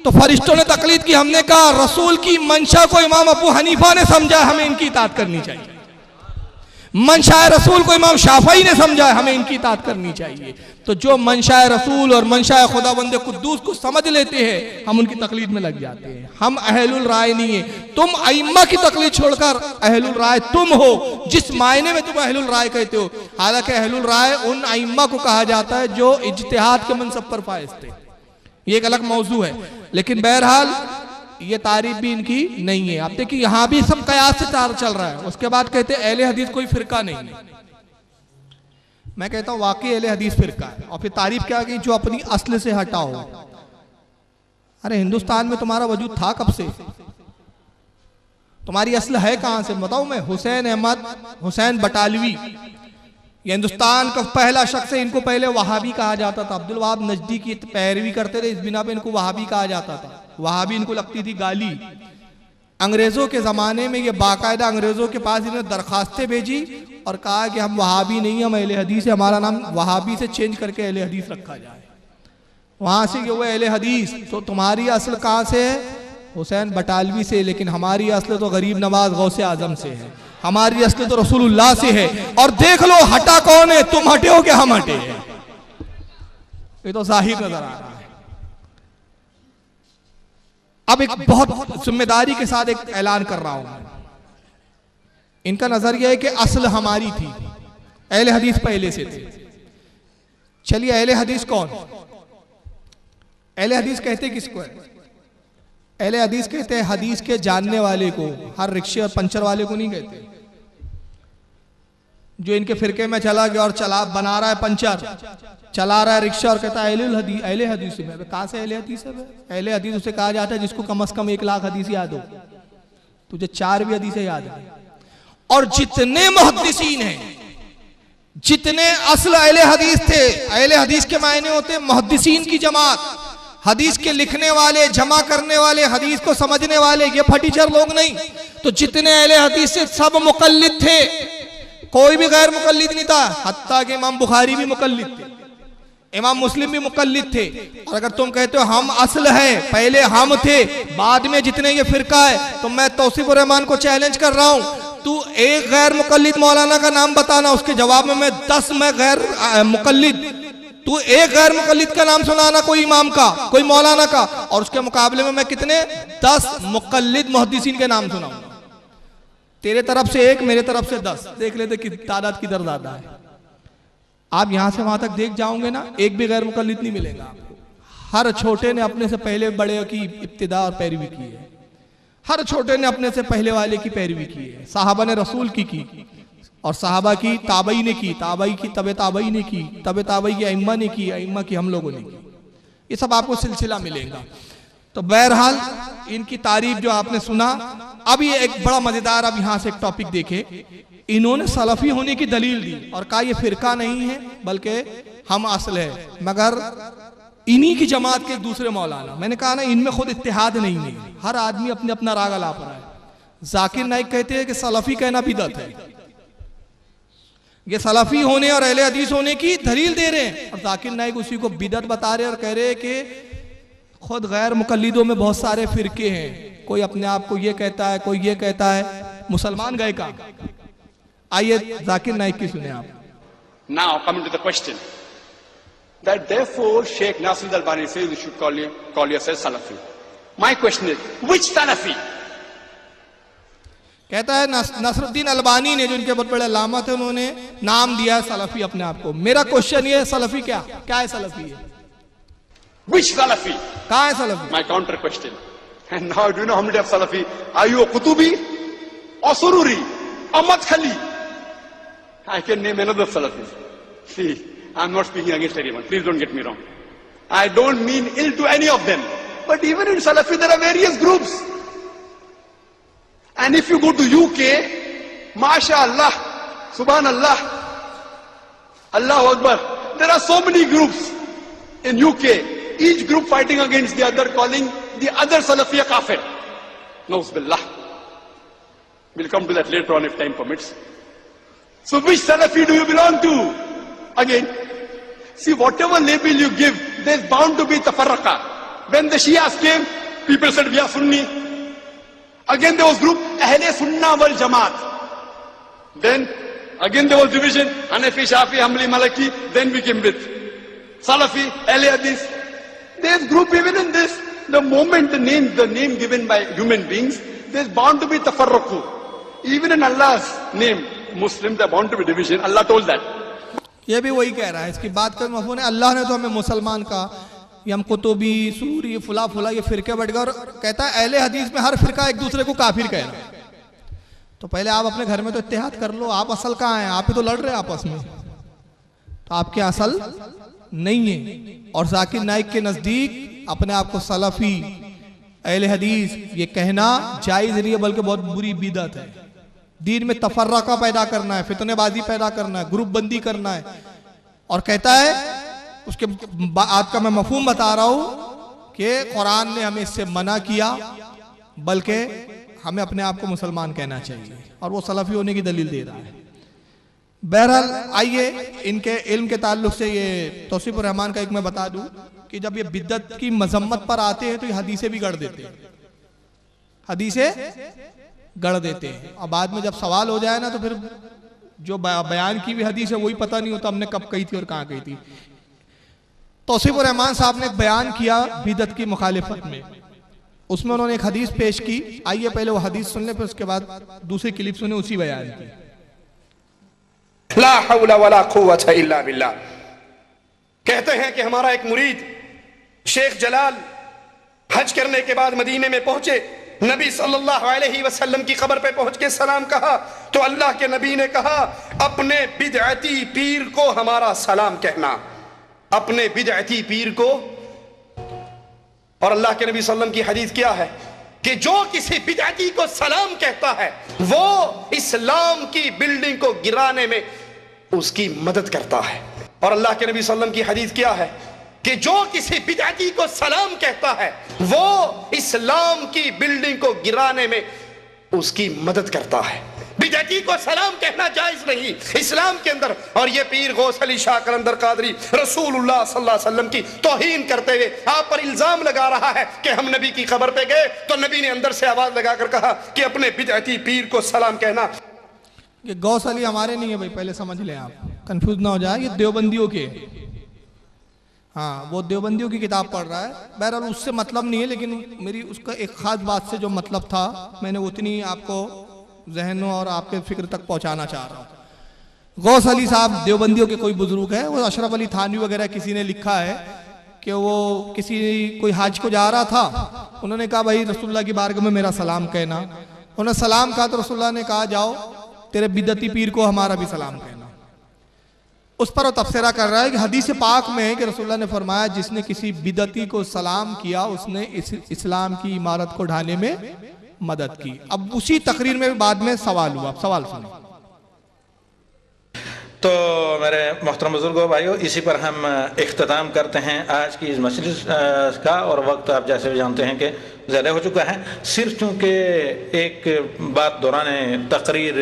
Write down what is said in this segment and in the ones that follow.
तो फरिश्तों ने तकलीद की, हमने कहा रसूल की मंशा को इमाम अबू हनीफा ने समझा, हमें इनकी इताअत करनी चाहिए। मंशा रसूल को इमाम शाफई ने समझा, हमें इनकी इताअत करनी चाहिए। तो जो मंशा रसूल और मंशा खुदाबंद कुद्दूस को समझ लेते हैं, हम उनकी तकलीद में लग जाते हैं। हम अहलुल राय नहीं है। तुम अइम्मा की तकलीद छोड़कर अहलुल राय तुम हो, जिस मायने में तुम अहलुल राय कहते हो। हालांकि अहलुल राय उन अइम्मा को कहा जाता है जो इज्तिहाद के मनसब पर फाइज थे, ये एक अलग मौजू है। लेकिन बहरहाल ये तारीफ भी इनकी नहीं है। आप देखिए यहां भी सब कयास से तार चल रहा है। उसके बाद कहते हैं अहले हदीस कोई फिरका नहीं है। मैं कहता हूं वाकई अहले हदीस फिरका है। और फिर तारीफ क्या की, जो अपनी असल से हटा हो। अरे हिंदुस्तान में तुम्हारा वजूद था कब से? तुम्हारी असल है कहां से बताओ। मैं हुसैन अहमद हुसैन बटालवी, ये हिंदुस्तान का पहला शख्स है। इनको पहले वहाबी कहा जाता था। अब्दुल वहाब नजदी की पैरवी करते थे, इस बिना पे इनको वहाबी कहा जाता था। वहाबी इनको लगती थी गाली। अंग्रेजों के जमाने में ये बाकायदा अंग्रेजों के पास इन्होंने दरखास्तें भेजी और कहा कि हम वहाबी नहीं, हम अहले हदीस है, हमारा नाम वहाबी से चेंज करके अहले हदीस रखा जाए। वहां से ये हुए अहले हदीस। तो तुम्हारी असल कहां से है? हुसैन बटालवी से। लेकिन हमारी असल तो गरीब नवाज गौसे आजम से है। हमारी असल तो रसूलुल्लाह से है। और देख लो हटा कौन है, तुम हटे हो कि हम हटे हैं? ये तो जाहिर नजर आ रहा है। अब एक बहुत जिम्मेदारी के साथ एक ऐलान कर रहा हूं। इनका नजरिया है कि असल हमारी थी, अहले हदीस पहले से थे। चलिए अहले हदीस कौन? अहले हदीस कहते किसको है? अहले हदीस कहते हैं हदीस के जानने वाले को। हर रिक्शे और पंचर वाले को नहीं कहते। जो इनके फिरके में चला गया और चला बना रहा है पंचर, चला रहा है रिक्शा और कहता है अहले हदीस में। कहां से अहले हदीस है? अहले हदीस उसे कहा जाता है जिसको कम से कम 1 लाख हदीस याद हो। तुझे 4 भी हदीसें याद है। और जितने मुहद्दिसीन हैं, जितने असल अहले हदीस थे, अहले हदीस के मायने होते मुहद्दिसीन की जमात, हदीस के लिखने वाले, जमा करने वाले, हदीस को समझने वाले, ये फटीचर लोग नहीं। तो जितने अहले हदीस से सब मुकल्लिद थे, कोई भी गैर मुकल्लिद नहीं था। हत्ता कि इमाम बुखारी भी मुकल्लिद थे, इमाम मुस्लिम भी मुकल्लिद थे। और अगर तुम कहते हो हम असल है, पहले हम थे, बाद में जितने ये फिरका है, तो मैं तौसीफुर रहमान को चैलेंज कर रहा हूं, तू एक गैर मुकल्लिद मौलाना का नाम बताना, उसके जवाब में मैं 10 मैं गैर मुकल्लिद, तू एक गैर मुकल्लिद का नाम सुनाना, कोई इमाम का, कोई मौलाना का, और उसके मुकाबले में मैं कितने 10 मुकल्लिद मुहद्दिसीन के नाम सुनाऊंगा। तेरे तरफ से 1, मेरे तरफ से 10, देख लेते कि तादाद किधर ज्यादा है। आप यहां से वहां तक देख जाओगे ना, एक भी गैर मुकल्लिद नहीं मिलेगा आपको। हर छोटे ने अपने से पहले बड़े की इब्तिदा और पैरवी की है। हर छोटे ने अपने से पहले वाले की पैरवी की है। साहबा ने रसूल की और साहबा की ताबई ने की, ताबई की तबे ताबई ने की, तबे ताबई की अइम्मा ने की, अइम्मा की हम लोगों ने की। ये सब आपको सिलसिला मिलेगा। तो बहरहाल इनकी तारीफ जो आपने सुना। अब ये एक बड़ा मजेदार, अब यहां से एक टॉपिक देखे। इन्होंने सलफी होने की दलील दी और कहा ये फिरका नहीं है बल्कि हम असल है, मगर इन्हीं की जमात के दूसरे मौलाना। मैंने कहा ना, इनमें खुद इत्तेहाद नहीं है। हर आदमी अपने अपना राग अलाप रहा है। जाकिर नाइक कहते हैं कि सलफी कहना बिदअत है। ये सलफी होने और अहले हदीस होने की दलील दे रहे हैं, और जाकिर नाइक उसी को बिदअत बता रहे हैं और कह रहे हैं कि खुद गैर मुकल्लिदों में बहुत सारे फिरके हैं। कोई अपने आप को ये कहता है, कोई ये कहता है। मुसलमान गए का। आइए जाकिर नाइक की सुने आप। Now coming to the question that therefore Sheikh Nasir al-Albani says you should call yourself Salafi. My question is, which Salafi? कहता है नसरुद्दीन अलबानी ने, जो उनके बहुत बड़े अल्लामा थे, उन्होंने नाम दिया है सलफी अपने आप को। मेरा क्वेश्चन ये है, सलफी क्या है? सलफी है Which Salafi? कहाँ है Salafi? My counter question. And now do you know how many of Salafi? Are you a Qutubi or Sururi or Madkhali? I can name another Salafi. See, I'm not speaking against anyone. Please don't get me wrong. I don't mean ill to any of them. But even in Salafi there are various groups. And if you go to UK, MashaAllah, Subhanallah, Allahu Akbar, there are so many groups in UK, each group fighting against the other, calling the other Salafi a kafir. Nauz billah. We'll come to that later on if time permits. So which Salafi do you belong to? Again, see, whatever label you give, there's bound to be tafarraqa. When the Shias came, people said we are Sunni. Again there was group Ahle Sunnah wal Jamaat. Then again there was division, Hanafi, Shafi, Hanbali, Maliki. Then we came with Salafi, Ahle Hadith. There's group even in this. The moment the name given by human beings, there's bound to be tafarruqu. Even in Allah's name, Muslims are bound to be division. Allah told that. ये भी वही कह रहा है, इसकी बात का मफहूम है अल्लाह ने तो हमें मुसलमान का, ये हम कुतुबी सूरी फुला फुला ये फिरके बढ़ गए, और कहता है अहले हदीस में हर फिरका एक दूसरे को काफिर कह रहा है। तो पहले आप अपने घर में तो इत्तेहाद कर लो, आप असल कहाँ हैं? आप ही तो लड़ रहे हैं आपस में, तो आपके असल नहीं है। और जाकिर नाइक के नजदीक अपने आप को सलफी अहले हदीस ये कहना जायज नहीं है, बल्कि बहुत बुरी बिदअत है। दीन में तफर्रका पैदा करना है, फितनेबाजी पैदा करना है, ग्रुप बंदी करना है। और कहता है, उसके बात का मैं मफहूम बता रहा हूं कि कुरान ने हमें इससे मना किया, बल्कि हमें अपने आप को मुसलमान कहना चाहिए, और वो सलफी होने की दलील दे रहा है। बहरहाल आइए इनके इल्म के ताल्लुक से ये तौसीफ रहमान का एक मैं बता दूं कि जब ये बिद्दत की मजम्मत पर आते हैं तो ये हदीसें भी गढ़ देते हैं, हदीसें गढ़ देते हैं। और बाद में जब सवाल हो जाए ना तो फिर जो बयान की भी हदीस है वही पता नहीं होता हमने कब कही थी और कहाँ कही थी। तौसीफ रहमान साहब ने एक बयान किया बिदअत की मुखालिफत में, उसमें उन्होंने एक हदीस पेश की। आइए पहले वो हदीस सुन ले, फिर उसके बाद दूसरी क्लिप सुने उसी बयान की। ला हौला वला कुव्वता इल्ला बिल्लाह। कहते हैं कि हमारा एक मुरीद शेख जलाल हज करने के बाद मदीने में पहुंचे, नबी सल्लल्लाहु अलैहि वसल्लम की कब्र पे पहुंच के सलाम कहा, तो अल्लाह के नबी ने कहा अपने बिदअती पीर को हमारा सलाम कहना, अपने बिदअती पीर को। और अल्लाह के नबी सल्लल्लाहु अलैहि वसल्लम की हदीस क्या है कि जो किसी बिदअती को सलाम कहता है वो इस्लाम की बिल्डिंग को गिराने में उसकी मदद करता है। और अल्लाह के नबी सल्लल्लाहु अलैहि वसल्लम की हदीस क्या है कि जो किसी बिदअती को सलाम कहता है वो इस्लाम की बिल्डिंग को गिराने में उसकी मदद करता है। बिदअती को सलाम कहना जायज नहीं इस्लाम के अंदर। और ये पीर गौस अली शाह कलंदर कादरी रसूलुल्लाह सल्लल्लाहु अलैहि वसल्लम की तौहीन करते हुए आप पर इल्जाम लगा रहा है कि हम नबी की खबर पे गए तो नबी ने अंदर से आवाज लगाकर कहा कि अपने बिदअती पीर को सलाम कहना। ये गौस अली हमारे नहीं है भाई, पहले समझ लें, आप कंफ्यूज ना हो जाए, ये देवबंदियों के, हाँ वो देवबंदियों की किताब पढ़ रहा है। बहरहाल उससे मतलब नहीं है, लेकिन मेरी उसका एक खास बात से जो मतलब था मैंने उतनी आपको जहनों और आपके फिक्र तक पहुंचाना चाह रहा हूँ। गौस अली साहब देवबंदियों के कोई बुजुर्ग है, वो अशरफ अली थानवी वगैरह किसी ने लिखा है कि वो किसी कोई हाज को जा रहा था, उन्होंने कहा भाई रसूलुल्लाह की बारगाह में मेरा सलाम कहना। उन्होंने सलाम कहा तो रसूलुल्लाह ने कहा जाओ तेरे बिदअती पीर को हमारा भी सलाम कहना। उस पर वो तफसीरा कर रहा है कि हदीस पाक में है कि रसूलुल्लाह ने फरमाया जिसने किसी बिदअती को सलाम किया उसने इस्लाम की इमारत को ढाने में मदद की। अब उसी तकरीर में बाद में सवाल हुआ, सवाल सुनो। तो मेरे मोहतरम बुजुर्गों भाइयों, इसी पर हम इख्तिताम करते हैं आज की इस मजलिस का। और वक्त आप जैसे भी जानते हैं कि ज़्यादा हो चुका है। सिर्फ चूँकि एक बात दौरान तकरीर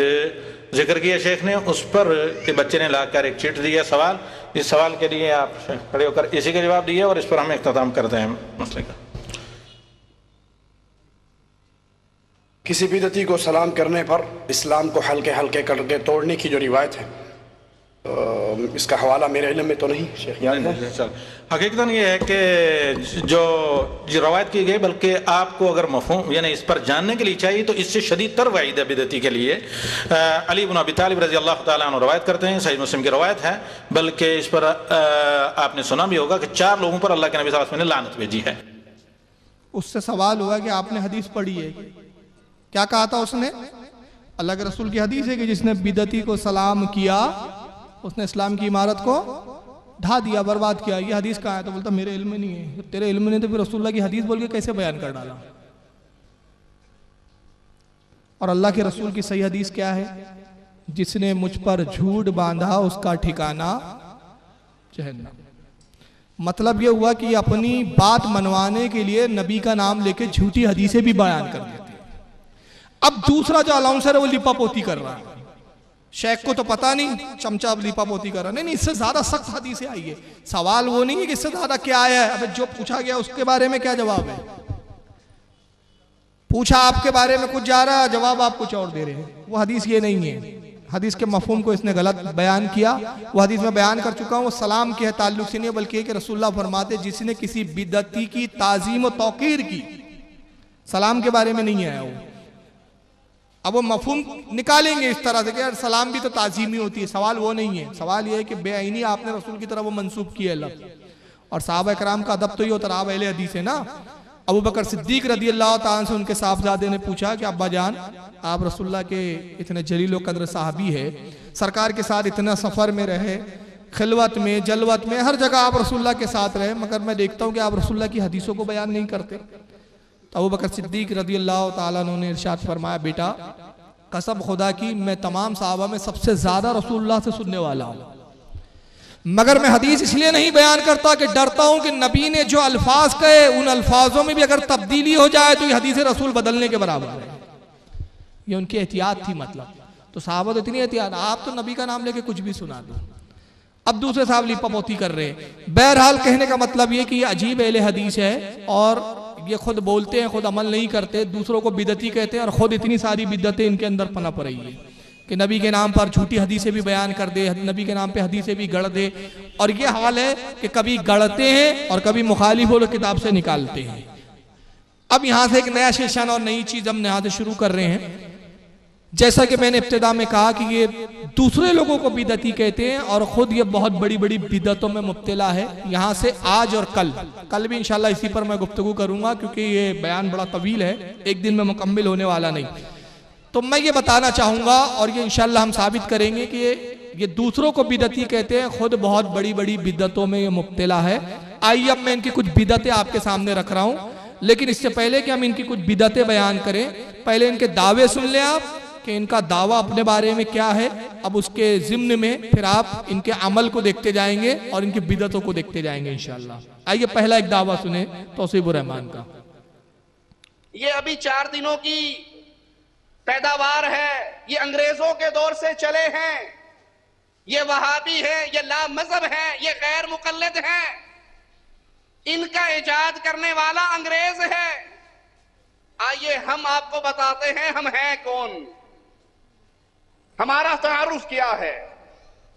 जिक्र किया शेख ने, उस पर कि बच्चे ने लाकर एक चिट दिया सवाल, इस सवाल के लिए आप खड़े होकर इसी का जवाब दिए और इस पर हम इख्तिताम करते हैं मसले का। किसी बिदअती को सलाम करने पर इस्लाम को हल्के हल्के करके तोड़ने की जो रिवायत है, इसका हवाला मेरे इल्म में तो नहीं शेख याद है। हकीकतन ये है कि जो रवायत की गई, बल्कि आपको अगर मफहूम यानी इस पर जानने के लिए चाहिए तो इससे शदीद तर वईद है बिदअती के लिए। अली इब्न अबी तालिब रज़ी अल्लाह तआला अन्हु रवायत करते हैं, सही मुस्लिम की रवायत है। बल्कि इस पर आपने सुना भी होगा कि 4 लोगों पर अल्लाह के नबी सल्लल्लाहु अलैहि वसल्लम ने लानत भेजी है। उससे सवाल हुआ कि आपने हदीस पढ़ी है, क्या कहा था उसने? अल्लाह के रसूल की हदीस है कि जिसने बिदअती को सलाम किया उसने इस्लाम की इमारत को ढा दिया, बर्बाद किया। ये हदीस कहाँ है? तो बोलता मेरे इल्म में नहीं है। तेरे इल्म में नहीं तो फिर रसूलुल्लाह की हदीस बोल के कैसे बयान कर डाला? और अल्लाह के रसूल की सही हदीस क्या है? जिसने मुझ पर झूठ बांधा उसका ठिकाना जहन्नम। मतलब ये हुआ कि अपनी बात मनवाने के लिए नबी का नाम लेके झूठी हदीसें भी बयान कर देते हैं। अब दूसरा जो अलाउंसर है वो लिपापोती कर रहा है, शेख को तो पता नहीं, चमचा लीपा पोती कर रहा। नहीं, इससे ज्यादा सख्त हदीसें आई है। सवाल वो नहीं है कि इससे ज्यादा क्या आया है, अबे जो पूछा गया उसके बारे में क्या जवाब है। पूछा आपके बारे में कुछ जा रहा है, जवाब आप कुछ और दे रहे हैं। वो हदीस ये नहीं है। हदीस के मफहूम को इसने गलत बयान किया। वो हदीस में बयान कर चुका हूँ। वो सलाम के ताल्लुक से नहीं है, बल्कि कि रसूलुल्लाह फरमाते जिसने किसी बिदअती की ताजीम और तौकीर की, सलाम के बारे में नहीं आया वो। अब वो मफहूम निकालेंगे इस तरह से कि यार सलाम भी तो ताजीमी होती है। सवाल वो नहीं है। सवाल ये है कि बेआईनी आपने रसूल की तरफ वो मंसूब किया लफ्ज़, और सहाबा कराम का अदब तो ये होता रहा, आप अहले हदीस है ना। अबू बकर सिद्दीक रदी अल्लाह ताला से उनके साहबजादे ने पूछा कि अब्बा जान, आप रसूलुल्लाह के इतने जलील कद्र साहबी है, सरकार के साथ इतना सफ़र में रहे, खिलवत में जलवत में हर जगह आप रसूलुल्लाह के साथ रहे, मगर मैं देखता हूँ कि आप रसूलुल्लाह की हदीसों को बयान नहीं करते। तो अबू बकर सिद्दीक रदी अल्लाह ताला ने इरशाद फरमाया, बेटा कसम खुदा की मैं तमाम साहबा में सबसे ज्यादा रसूलुल्लाह से सुनने वाला हूँ, मगर मैं हदीस इसलिए नहीं बयान करता कि डरता हूं कि नबी ने जो अल्फाज कहे उन अल्फाजों में भी अगर तब्दीली हो जाए तो ये हदीस रसूल बदलने के बराबर है। ये उनकी एहतियात थी। मतलब तो साहबा तो इतनी एहतियात, आप तो नबी का नाम लेके कुछ भी सुना दो। अब दूसरे साहब लिपापोती कर रहे हैं। बहरहाल कहने का मतलब ये कि ये अजीब अहले हदीस है, और ये खुद बोलते हैं, खुद अमल नहीं करते, दूसरों को बिदती कहते हैं, और खुद इतनी सारी बिदतें इनके अंदर पनप रही है कि नबी के नाम पर झूठी हदीसें भी बयान कर दे, नबी के नाम पे हदीसें भी गढ़ दे। और ये हाल है कि कभी गढ़ते हैं और कभी मुखालिफ वो लोग किताब से निकालते हैं। अब यहाँ से एक नया सेशन और नई चीज हम यहाँ से शुरू कर रहे हैं। जैसा कि मैंने इब्तिदा में कहा कि ये दूसरे लोगों को बिदती कहते हैं और खुद ये बहुत बड़ी बड़ी बिदतों में मुब्तला है। यहाँ से आज और कल भी इंशाल्लाह इसी पर मैं गुफ्तगू करूंगा, क्योंकि ये बयान बड़ा तवील है, एक दिन में मुकम्मिल होने वाला नहीं। तो मैं ये बताना चाहूंगा, और ये इंशाल्लाह हम साबित करेंगे कि ये दूसरों को बिदती कहते हैं, खुद बहुत बड़ी बड़ी बिदतों में ये मुब्तला है। आइए अब मैं इनकी कुछ बिदतें आपके सामने रख रहा हूँ, लेकिन इससे पहले कि हम इनकी कुछ बिदतें बयान करें, पहले इनके दावे सुन लें आप कि इनका दावा अपने बारे में क्या है। अब उसके ज़िम्न में फिर आप इनके अमल को देखते जाएंगे और इनकी बिदतों को देखते जाएंगे इंशाल्लाह। आइए पहला एक दावा सुने तौसीबुर रहमान का। ये अभी 4 दिनों की पैदावार है, ये अंग्रेजों के दौर से चले हैं, ये वहाबी है, ये ला मजहब है, ये गैर मुकल्लिद है, इनका इजाद करने वाला अंग्रेज है। आइए हम आपको बताते हैं हम हैं कौन, हमारा तारुफ क्या है,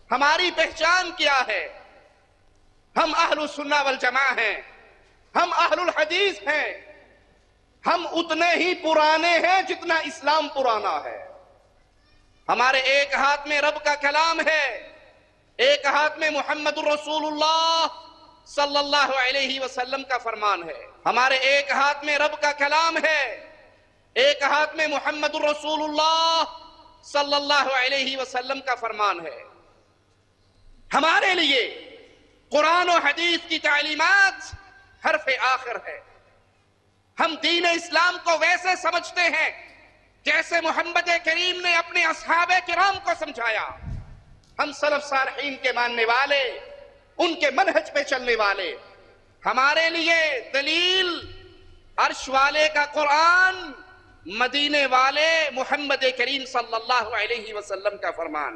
हमारी पहचान क्या है। हम अहलुस सुन्ना वल जमा हैं, हम अहलुल हदीस हैं, हम उतने ही पुराने हैं जितना इस्लाम पुराना है। हमारे एक हाथ में रब का कलाम है, एक हाथ में मुहम्मदुर रसूलुल्लाह सल्लल्लाहु अलैहि वसल्लम का फरमान है। हमारे एक हाथ में रब का कलाम है, एक हाथ में मुहम्मदुर रसूलुल्लाह सल्लल्लाहु अलैहि वसल्लम का फरमान है। हमारे लिए कुरान और हदीस की तालीमात हर्फ आखिर है। हम दीन इस्लाम को वैसे समझते हैं जैसे मोहम्मद करीम ने अपने असहाबे किराम को समझाया। हम सलफ सालहीन के मानने वाले, उनके मनहज पे चलने वाले। हमारे लिए दलील अर्श वाले का कुरान, मदीने वाले मोहम्मद करीम सल्लल्लाहु अलैहि वसल्लम का फरमान।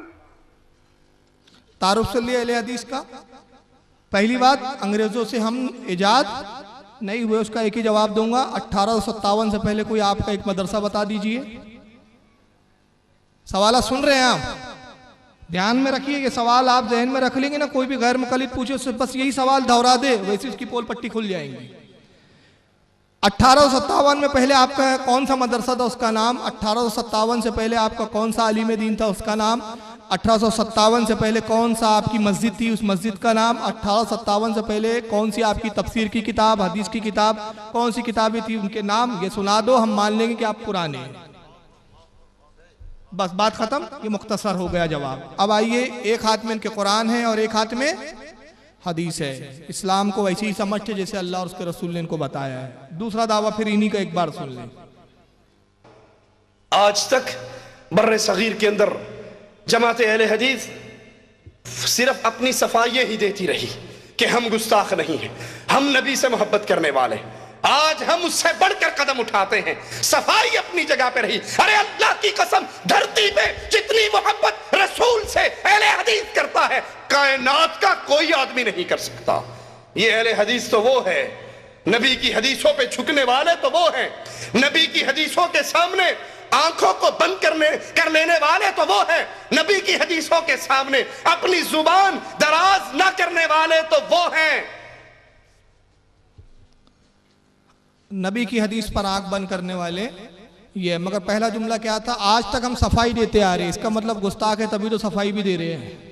तारुफ से लिए अहले हदीस का। पहली बात, अंग्रेजों से हम इजाद नहीं हुए, उसका एक ही जवाब दूंगा। 1857 से पहले कोई आपका एक मदरसा बता दीजिए। सवाल सुन रहे हैं आप, ध्यान में रखिए कि सवाल आप जहन में रख लेंगे ना, कोई भी गैर मुकल्लिद पूछे उससे बस यही सवाल दोहरा दे, वैसे उसकी पोल पट्टी खुल जाएंगी। 1857 में पहले आपका कौन सा मदरसा था, उसका नाम। 1857 से पहले आपका कौन सा आलिम दीन था, उसका नाम। 1857 से पहले कौन सा आपकी मस्जिद थी, उस मस्जिद का नाम। 1857 से पहले कौन सी आपकी तफसीर की किताब, हदीस की किताब, कौन सी किताबें थी, उनके नाम ये सुना दो, हम मान लेंगे कि आप पुराने हैं। बस बात खत्म, ये मुख्तसर हो गया जवाब। अब आइए, एक हाथ में इनके कुरान है और एक हाथ में हदीस है। इस्लाम को वैसे ही समझते जैसे अल्लाह और उसके रसूल ने इनको बताया है। दूसरा दावा फिर इन्हीं का एक बार सुन लें। आज तक बर्रे सगीर के अंदर जमात अहले हदीस सिर्फ अपनी सफाइयां ही देती रही कि हम गुस्ताख नहीं हैं, हम नबी से मोहब्बत करने वाले, आज हम उससे बढ़कर कदम उठाते हैं। सफाई अपनी जगह पे रही। अरे अल्लाह की कसम, धरती पे जितनी मोहब्बत रसूल से अहले हदीस करता है, कायनात का कोई आदमी नहीं कर सकता। ये अहले हदीस तो वो है, नबी की हदीसों पे झुकने वाले तो वो हैं, नबी की हदीसों के सामने आंखों को बंद कर लेने वाले तो वो हैं, नबी की हदीसों के सामने अपनी जुबान दराज ना करने वाले तो वो हैं। नबी की हदीस पर आंख बंद करने वाले ये। मगर पहला जुमला क्या था? आज तक हम सफाई देते आ रहे हैं, इसका मतलब गुस्ताख है तभी तो सफाई भी दे रहे हैं।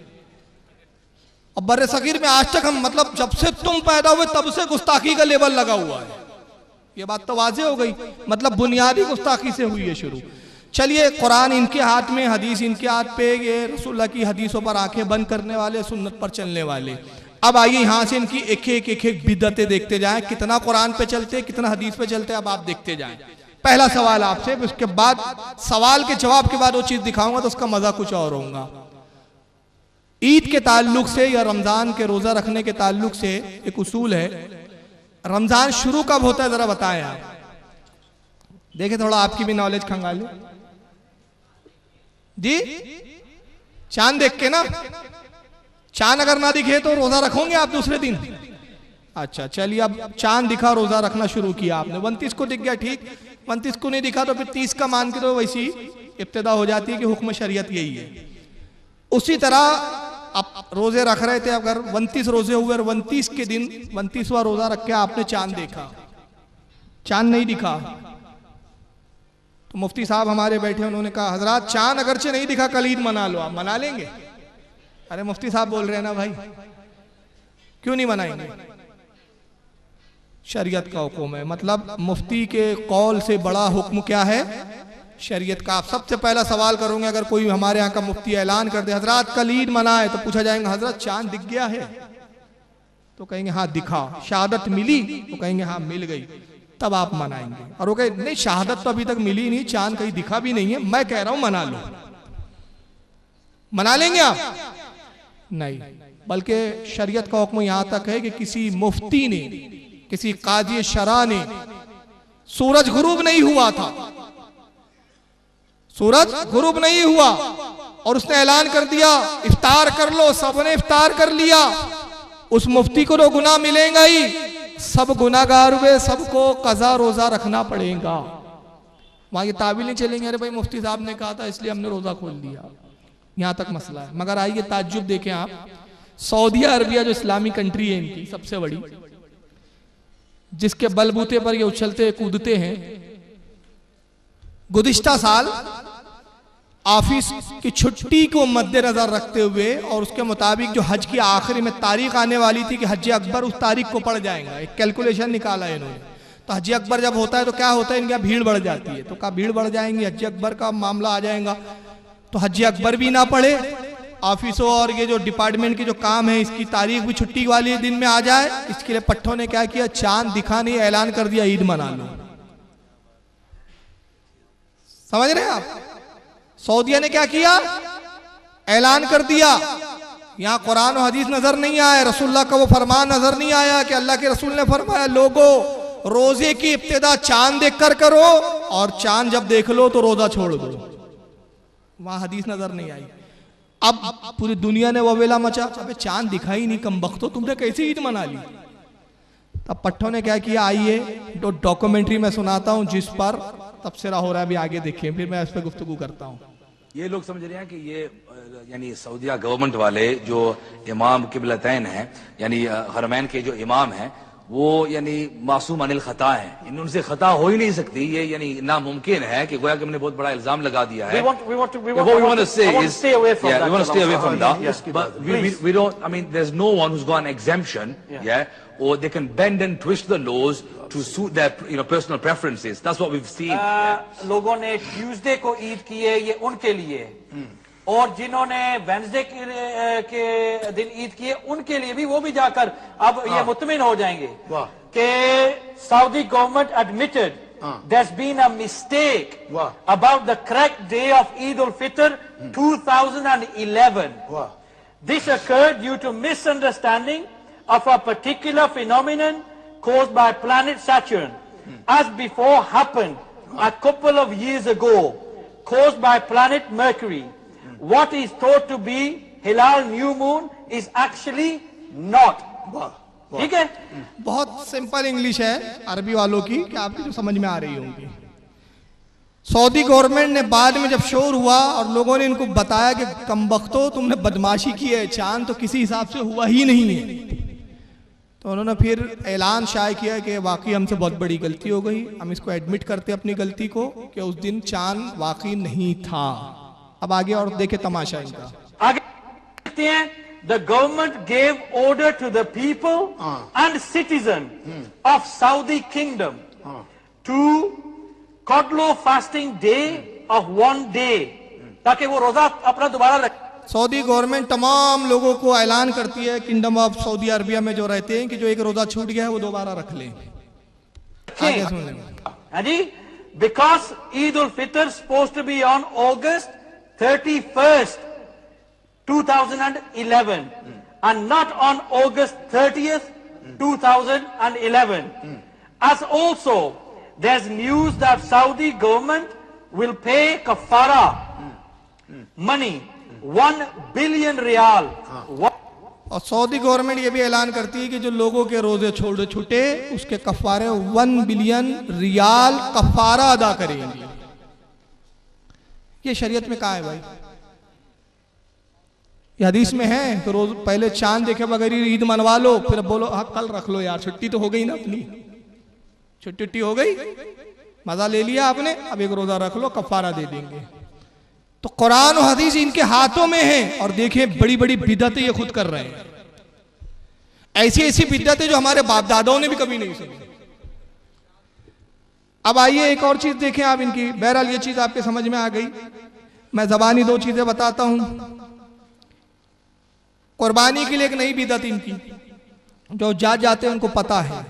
और बर्रे सगीर में आज तक हम, मतलब जब से तुम पैदा हुए तब से गुस्ताखी का लेवल लगा हुआ है। ये बात तो वाज़ेह हो गई, मतलब बुनियादी गुस्ताखी से हुई है शुरू। चलिए, कुरान इनके हाथ में, हदीस इनके हाथ पे, ये रसूलुल्लाह की हदीसों पर आंखें बंद करने वाले, सुन्नत पर चलने वाले। अब आइए यहां से इनकी एक एक बिदअतें देखते जाएं, कितना कुरान पे चलते, कितना हदीस पे चलते, अब आप देखते जाएं। पहला सवाल आपसे, उसके बाद सवाल के जवाब के बाद वो चीज दिखाऊंगा तो उसका मजा कुछ और होगा। ईद के ताल्लुक से या रमजान के रोजा रखने के ताल्लुक से एक उसूल है। रमजान शुरू कब होता है जरा बताएं आप। देखें, थोड़ा आपकी भी नॉलेज खंगाले जी। चांद देख के ना, चांद अगर ना दिखे तो रोजा रखोगे आप दूसरे दिन? अच्छा चलिए, अब चांद दिखा, रोजा रखना शुरू किया आपने। 29 को दिख गया, ठीक। 29 को नहीं दिखा तो फिर 30 का मान के तो वैसी इब्तिदा हो जाती है कि हुक्म शरीयत यही है। उसी तरह अब रोजे रख रहे थे, अगर 29 रोजे हुए और 29 के दिन 29वां रोजा रख के आपने चांद देखा, चांद नहीं दिखा, तो मुफ्ती साहब हमारे बैठे, उन्होंने कहा हजरात चांद अगरचे नहीं दिखा, कल ईद मना लो। आप मना लेंगे? अरे मुफ्ती साहब बोल रहे हैं ना भाई, क्यों नहीं मनाएंगे? शरीयत का हुक्म है, मतलब मुफ्ती के कौल से बड़ा हुक्म क्या है? शरीयत का। आप सबसे पहला सवाल करोगे, अगर कोई हमारे यहाँ का मुफ्ती ऐलान कर दे हजरात कल ईद मनाए, तो पूछा जाएगा हजरत चांद दिख गया है? तो कहेंगे हाँ दिखा। शहादत मिली? तो कहेंगे हाँ मिल गई, तब आप मनाएंगे। और वो कहे नहीं शहादत तो अभी तक मिली नहीं, चांद कहीं दिखा भी नहीं है, मैं कह रहा हूं मना लो। मना लेंगे आप? नहीं, बल्कि शरीयत का हुक्म यहां तक है कि किसी मुफ्ती ने, किसी काजी शरा ने, सूरज गुरूब नहीं हुआ था, सूरज गुरूब नहीं हुआ और उसने ऐलान कर दिया इफ्तार कर लो, सबने इफ्तार कर लिया, उस मुफ्ती को तो गुनाह मिलेगा ही, सब गुनाहगार हुए, सबको कज़ा रोजा रखना पड़ेगा। वहां ये ताबील नहीं चलेंगे अरे भाई मुफ्ती साहब ने कहा था इसलिए हमने रोजा खोल दिया। यहां तक मसला है। मगर आइए ताज्जुब देखें आप, सऊदी अरबिया जो इस्लामी कंट्री है इनकी सबसे बड़ी, जिसके बलबूते पर ये उछलते कूदते हैं, गुज़िश्ता साल ऑफिस की छुट्टी को मद्देनजर रखते हुए और उसके मुताबिक जो हज की आखिरी में तारीख आने वाली थी कि हज अकबर उस तारीख को पड़ जाएगा, एक कैलकुलेशन निकाला है इन्होंने। तो हज अकबर जब होता है तो क्या होता है, इनके यहाँ भीड़ बढ़ जाती है, तो कहा भीड़ बढ़ जाएंगी, हज अकबर का मामला आ जाएगा, तो हज अकबर भी ना पड़े, ऑफिसों और ये जो डिपार्टमेंट के जो काम है इसकी तारीख भी छुट्टी वाले दिन में आ जाए। इसके लिए पट्टों ने क्या किया, चांद दिखा नहीं, ऐलान कर दिया ईद मना लो। समझ रहे हैं आप? सऊदिया ने क्या किया, ऐलान कर दिया। यहां कुरान और हदीस नजर नहीं आया, रसूलुल्लाह का वो फरमान नजर नहीं आया कि अल्लाह के रसूल ने फरमाया लोगों रोजे की इब्तिदा चांद देख कर करो और चांद जब देख लो तो रोजा छोड़ दो। वहां हदीस नजर नहीं आई। अब पूरी दुनिया ने ववेला मचा, अबे चांद दिखा ही नहीं कमबख्तो, तुमने कैसे ईद मना ली? तब पट्टों ने क्या किया, आइए तो डॉक्यूमेंट्री में सुनाता हूं जिस पर तबसरा हो रहा है, अभी आगे देखिए, फिर मैं इस पर गुफ्तगू करता हूं। ये लोग समझ रहे हैं कि ये यानी सऊदिया गवर्नमेंट वाले जो इमाम किबलतैन हैं, यानी हरमैन के जो इमाम हैं, वो यानी मासूम अनिल खता हैं, इन उनसे खता हो ही नहीं सकती, ये यानी नामुमकिन है कि गोया कि हमने बहुत बड़ा इल्जाम लगा दिया है। Or they can bend and twist the laws to suit their personal preferences. That's what we've seen. लोगों ने ट्यूसडे को ईद की है, ये उनके लिए, और जिन्होंने वेडनेसडे के दिन ईद की है उनके लिए भी, वो भी जाकर अब ये मुतमिन हो जाएंगे कि Saudi government admitted there's been a mistake about the correct day of Eid al-Fitr 2011. This occurred due to misunderstanding of a particular phenomenon caused by planet Saturn. as before happened a couple of years ago, caused by planet Mercury. What is thought to be Hilal new moon is actually not. ठीक है? बहुत simple English है अरबी वालों की कि आपकी जो समझ में आ रही होंगी। सऊदी गवर्नमेंट ने बाद में जब शोर हुआ और लोगों ने इनको बताया कि कमबख्तो तुमने बदमाशी की है, चांद तो किसी हिसाब से हुआ ही नहीं है, तो उन्होंने फिर ऐलान शाये किया कि वाकई हमसे बहुत बड़ी गलती हो गई, हम इसको एडमिट करते अपनी गलती को कि उस दिन चांद वाकई नहीं था। अब आगे और देखे तमाशा इनका। आगे देखते हैं, the government gave order to the people and citizen of Saudi kingdom to Qadlo fasting day of 1 day, ताकि वो रोजा अपना दोबारा रखे। सऊदी गवर्नमेंट तमाम लोगों को ऐलान करती है किंगडम ऑफ सऊदी अरबिया में जो रहते हैं कि जो एक रोजा छूट गया है वो दोबारा रख लें। आगे सुन लें जी, because Eid al-Fitr supposed to be on August 31st, 2011 and not on August 30th, 2011. As also there's news that Saudi government will pay kafara money 1 billion riyal. और सऊदी गवर्नमेंट ये भी ऐलान करती है कि जो लोगों के रोजे छोड़ छूटे उसके कफारे 1 बिलियन रियाल कफारा अदा करेंगे। ये शरीयत में कहा है भाई? ये हदीस में है कि रोज पहले चांद देखे बगैर ही ईद मनवा लो, फिर बोलो हाँ कल रख लो यार, छुट्टी तो हो गई ना, अपनी छुट्टी हो गई, मजा ले लिया आपने, अब एक रोजा रख लो, कफारा दे देंगे। तो कुरान और हदीस इनके हाथों में है और देखें बड़ी बड़ी बिदअतें ये खुद कर रहे हैं, ऐसी ऐसी बिदअतें जो हमारे बाप दादाओं ने भी कभी नहीं सुनी। अब आइए एक और चीज देखें आप इनकी। बहरहाल ये चीज आपके समझ में आ गई। मैं जबानी 2 चीजें बताता हूं। कुर्बानी के लिए एक नई बिदअत इनकी, जो जाते हैं उनको पता है।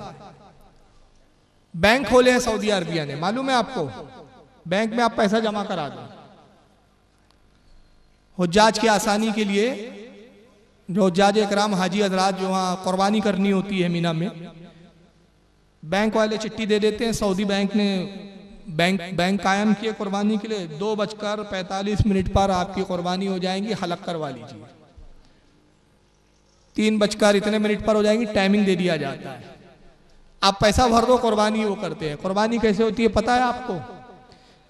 बैंक खोले हैं सऊदी अरबिया ने, मालूम है आपको? बैंक में आप पैसा जमा करा दो। हुज्जाज की आसानी के लिए जो हुज्जाज इकराम हाजी हजरात जो वहाँ कुर्बानी करनी होती है मीना में, बैंक वाले चिट्ठी दे देते हैं। सऊदी बैंक ने बैंक कायम किए कुर्बानी के लिए, 2:45 पर आपकी कुर्बानी हो जाएंगी, हलक करवा लीजिए। 3:00 पर हो जाएंगी, टाइमिंग दे दिया जाता है। आप पैसा भर दो, कुर्बानी वो करते हैं। कुर्बानी कैसे होती है पता है आपको?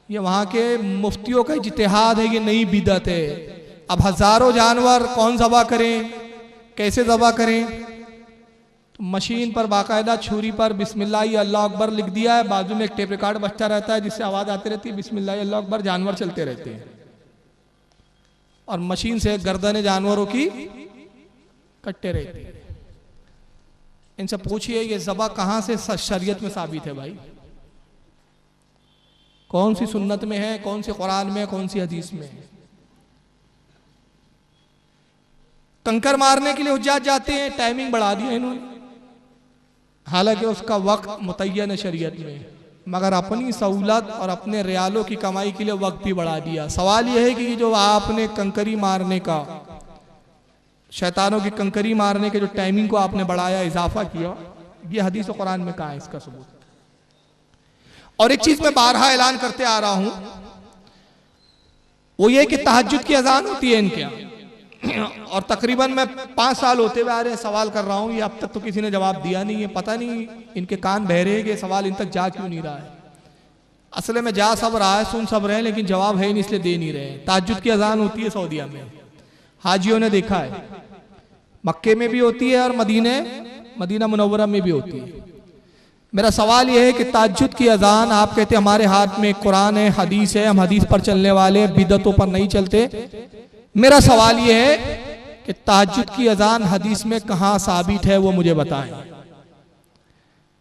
ये वहाँ के मुफ्तियों का इज्तिहाद है, ये नई बिदअत है। अब हजारों जानवर कौन ज़बा करें, कैसे ज़बा करें? तो मशीन पर बाकायदा छुरी पर बिस्मिल्लाह अल्लाह अकबर लिख दिया है, बाजू में एक टेप रिकॉर्ड बजता रहता है जिससे आवाज़ आती रहती है बिस्मिल्लाह अल्लाह अकबर, जानवर चलते रहते हैं और मशीन से गर्दनें जानवरों की कटते रहते हैं। इनसे पूछिए ये ज़बा कहाँ से शरीयत में साबित है भाई? कौन सी सुन्नत में है, कौन सी कुरान में, कौन सी हदीस में है? कंकर मारने के लिए हुज्जाज जाते हैं, टाइमिंग बढ़ा दी है इन्होंने, हालांकि उसका वक्त मुतय्यन है शरीयत में, मगर अपनी सहूलत और अपने रियालों की कमाई के लिए वक्त भी बढ़ा दिया। सवाल यह है कि जो आपने कंकरी मारने का, शैतानों की कंकरी मारने के जो टाइमिंग को आपने बढ़ाया, इजाफा किया, ये हदीस और कुरान में कहाँ है इसका सबूत? और एक चीज मैं बारहा ऐलान करते आ रहा हूं, वो ये कि तहज्जुद की अजान होती है इनके यहाँ, और तकरीबन मैं 5 साल होते हुए आ रहे हैं सवाल कर रहा हूं, ये अब तक तो किसी ने जवाब दिया नहीं है। पता नहीं इनके कान बहरे हैं कि सवाल इन तक जा क्यों नहीं रहा है। असल में जा सब रहा है, सुन सब रहे हैं, लेकिन जवाब है नहीं इसलिए दे नहीं रहे। तहज्जुद की अजान होती है सऊदीया में, हाजियों ने देखा है, मक्के में भी होती है और मदीना मुनव्वरा में भी होती है। मेरा सवाल यह है कि तहज्जुद की अजान, आप कहते हैं हमारे हाथ में कुरान है, हदीस है, हम हदीस पर चलने वाले, बिदअतों पर नहीं चलते। मेरा सवाल यह है कि तहज्जुद की अजान हदीस में कहां साबित है, वो मुझे बताएं।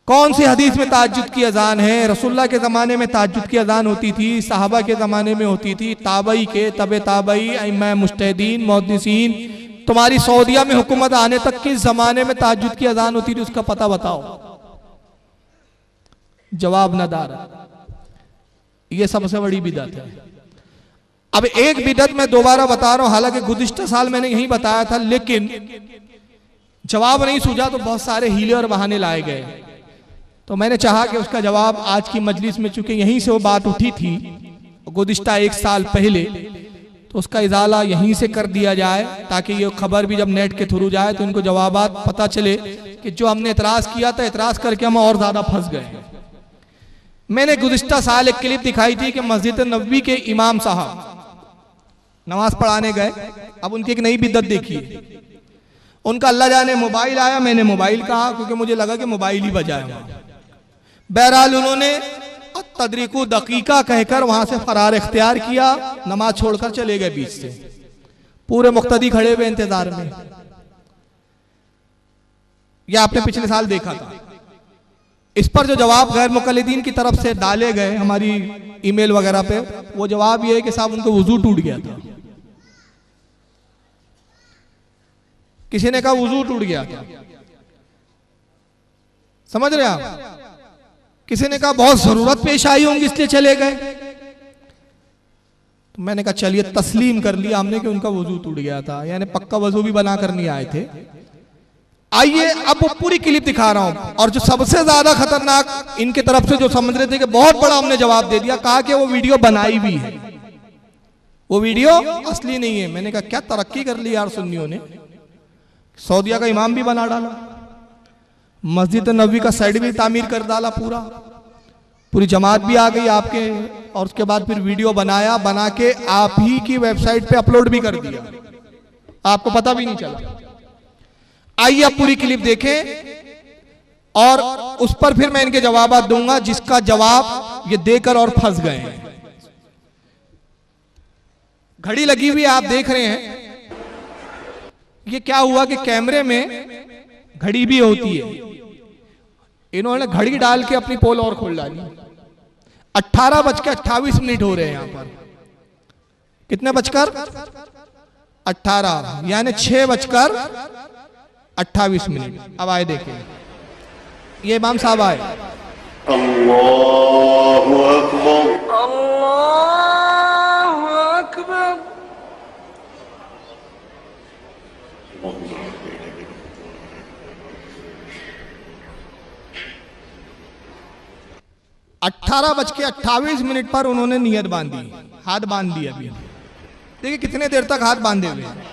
कौन सी हदीस में तहज्जुद की अजान है? रसूलुल्लाह के जमाने में तहज्जुद की अजान होती थी, सहाबा के जमाने में होती थी, ताबई के, तबे ताबई, अइम्मा मुज्तहिदीन, मुहद्दिसीन, तुम्हारी सऊदीया में हुकूमत आने तक किस जमाने में तहज्जुद की अजान होती थी, उसका पता बताओ। जवाब न दार। यह सबसे बड़ी बिदअत है। अब एक बिदअत मैं दोबारा बता रहा हूं, हालांकि गुज़िश्ता साल मैंने यही बताया था, लेकिन जवाब नहीं सूझा तो बहुत सारे हीले और बहाने लाए गए। तो मैंने चाहा कि उसका जवाब आज की मजलिस में, चूंकि यहीं से वो बात उठी थी गुज़िश्ता 1 साल पहले, तो उसका इजाला यहीं से कर दिया जाए ताकि ये खबर भी जब नेट के थ्रू जाए तो इनको जवाबात पता चले कि जो हमने एतराज़ किया था, एतराज़ करके हम और ज़्यादा फंस गए। मैंने गुज़िश्ता साल एक क्लिप दिखाई थी कि मस्जिद नबवी के इमाम साहब नमाज पढ़ाने गए। अब उनकी एक नई बिद्दत देखिए, उनका अल्लाह जाने मोबाइल आया, मैंने मोबाइल कहा क्योंकि मुझे लगा कि मोबाइल ही बजाए वहां। बहरहाल उन्होंने तदरीकु दकीका कहकर वहां से फरार इख्तियार किया, नमाज छोड़कर चले गए बीच से। पूरे मुक्तदी खड़े हुए इंतजार में। यह आपने पिछले साल देखा था। इस पर जो जवाब गैर मुकल्लिदीन की तरफ से डाले गए हमारी ईमेल वगैरह पे, वो जवाब ये है कि साहब उनको वुजू टूट गया था। किसी ने कहा वुजू टूट गया था, समझ रहे आप? किसी ने कहा बहुत जरूरत पेश आई होंगी इसलिए चले गए। तो मैंने कहा चलिए तस्लीम कर लिया हमने कि उनका वुजू टूट गया था, यानी पक्का वजू भी बना कर नहीं आए थे। आइए अब वो पूरी क्लिप दिखा रहा हूं। और जो सबसे ज्यादा खतरनाक इनके तरफ से जो समझ रहे थे कि बहुत बड़ा हमने जवाब दे दिया, कहा कि वो वीडियो बनाई भी है, वो वीडियो असली नहीं है। मैंने कहा क्या तरक्की कर ली यार सुन्नियों ने, सऊदिया का इमाम भी बना डाला, मस्जिद नबवी का साइड भी तामीर कर डाला, पूरी जमात भी आ गई आपके, और उसके बाद फिर वीडियो बनाया, बना के आप ही की वेबसाइट पे अपलोड भी कर दिया, आपको पता भी नहीं चला। आइए अब पूरी क्लिप देखें और उस पर फिर मैं इनके जवाब दूंगा, जिसका जवाब ये देकर और फंस गए हैं। घड़ी लगी हुई आप देख रहे हैं। ये क्या हुआ कि कैमरे में घड़ी भी होती है, इन्होंने घड़ी डाल के अपनी पोल और खोल डाली। 18:28 हो रहे हैं यहां पर। कितने बजकर 18, यानी 6:28। अब आए देखें, ये इमाम साहब आए। अल्लाहु अकबर, अल्लाहु अकबर। 18:28 पर उन्होंने नियत बांधी, हाथ बांध दिया। अभी देखिए कितने देर तक हाथ बांधे हुए हैं।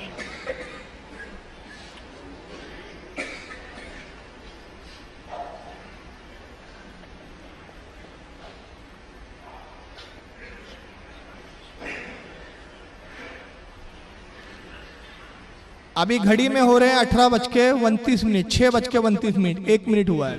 अभी घड़ी में हो रहे हैं 18:29, 6:29, 1 मिनट हुआ है।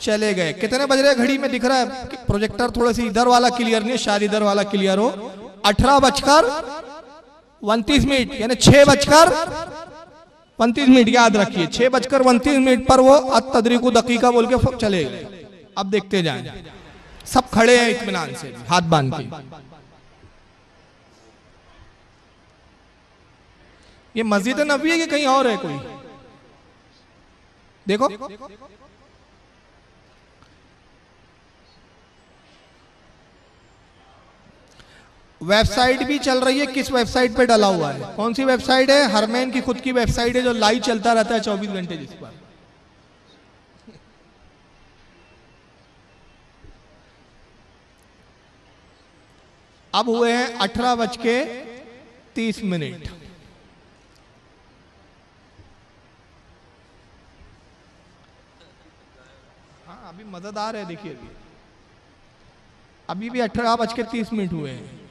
चले गए। कितने बज रहे हैं घड़ी में दिख रहा है, प्रोजेक्टर थोड़ा सी इधर वाला क्लियर नहीं, शायद इधर वाला क्लियर हो। 18:29, यानी 6:29 याद रखिए। 6:29 पर वो अतदरीकु दकीका बोल के चले गए। अब देखते जाएं, सब खड़े हैं इत्मीनान से हाथ बांध के। ये मस्जिद नबवी है कि कहीं और है कोई? देखो वेबसाइट भी चल रही है। किस वेबसाइट पे डाला हुआ है? कौन सी वेबसाइट है? हरमैन की खुद की वेबसाइट है जो लाइव चलता रहता है 24 घंटे जिस पर। अब हुए हैं 18:30। हाँ अभी मजेदार है, देखिए अभी भी 18:30 हुए हैं।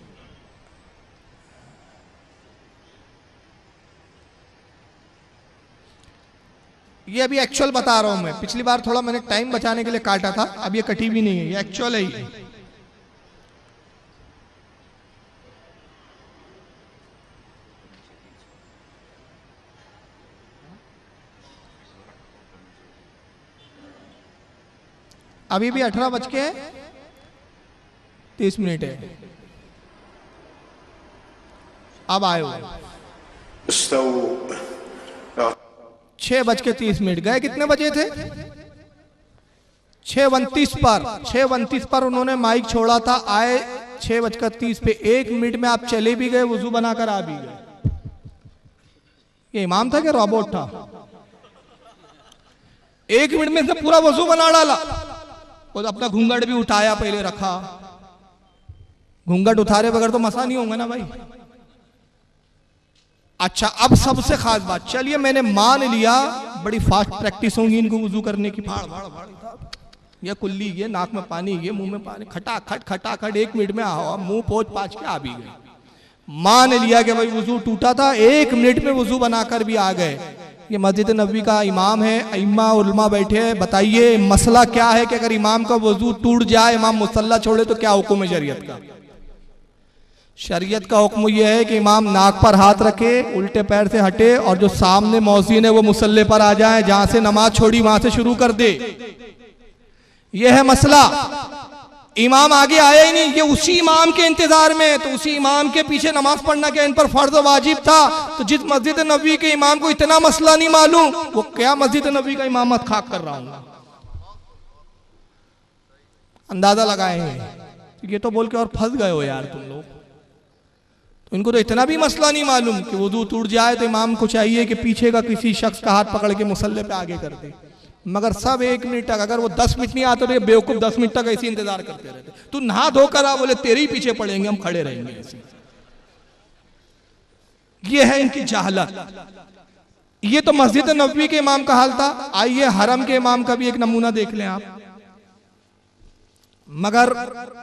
ये अभी एक्चुअल बता रहा हूं मैं, पिछली बार थोड़ा मैंने टाइम बचाने के लिए काटा था, अब ये कटी भी नहीं है, ये एक्चुअल है ही। अभी भी 18:30 है। अब आए हुए 6:30 गए। कितने बजे थे? 6:29 पर उन्होंने माइक छोड़ा था, आए 6:30 पे, 1 मिनट में आप चले भी गए, वजू बनाकर आ भी गए। ये इमाम था कि रोबोट था? 1 मिनट में से पूरा वजू बना डाला। और अपना घूंघट भी उठाया, पहले रखा। घूंघट उठारे बगैर तो मसा नहीं होगा ना भाई। अच्छा, अब सबसे खास बात, चलिए मैंने मान लिया बड़ी फास्ट प्रैक्टिस होगी इनको वजू करने की, फाड़ फाड़ फाड़, ये कुल्ली, ये नाक में पानी, ये मुंह में पानी, खटाखट खटाखट 1 मिनट में आओ, मुंह पोंछ पाछ के आ भी गए। मान लिया कि भाई वजू टूटा था, 1 मिनट में वजू बनाकर भी आ गए। ये मस्जिद नबवी का इमाम है, इम्मा उलमा बैठे हैं, बताइए मसला क्या है कि अगर इमाम का वजू टूट जाए, इमाम मुसल्ला छोड़े, तो क्या हुक्म है शरीयत का? शरीयत का हुक्म यह है कि इमाम नाक पर हाथ रखे, उल्टे पैर से हटे, और जो सामने मौज़ीन है वो मुसल्ले पर आ जाए, जहां से नमाज छोड़ी वहां से शुरू कर दे। यह है मसला। इमाम आगे आया ही नहीं, ये उसी इमाम के इंतजार में, तो उसी इमाम के पीछे नमाज पढ़ना क्या इन पर फर्ज वाजिब था? तो जिस मस्जिद नबवी के इमाम को इतना मसला नहीं मालूम, वो क्या मस्जिद नबवी का इमामत खाक कर रहा हूं? अंदाजा लगाएंगे। ये तो बोल के और फंस गए हो यार तुम लोग। तो इनको तो इतना भी मसला नहीं मालूम कि वुदू टूट जाए तो इमाम को चाहिए कि पीछे का किसी शख्स का हाथ पकड़ के मुसल्ले पे आगे कर दे। मगर सब 1 मिनट तक, अगर वो 10 मिनट नहीं आते तो ये बेवकूफ 10 मिनट तक ऐसे इंतजार करते रहते। तू नहा धोकर आ, बोले तेरे ही पीछे पड़ेंगे, हम खड़े रहेंगे ऐसे। ये है इनकी जहालत। ये तो मस्जिद नबवी के इमाम का हाल था। आइए हरम के इमाम का भी एक नमूना देख लें आप। मगर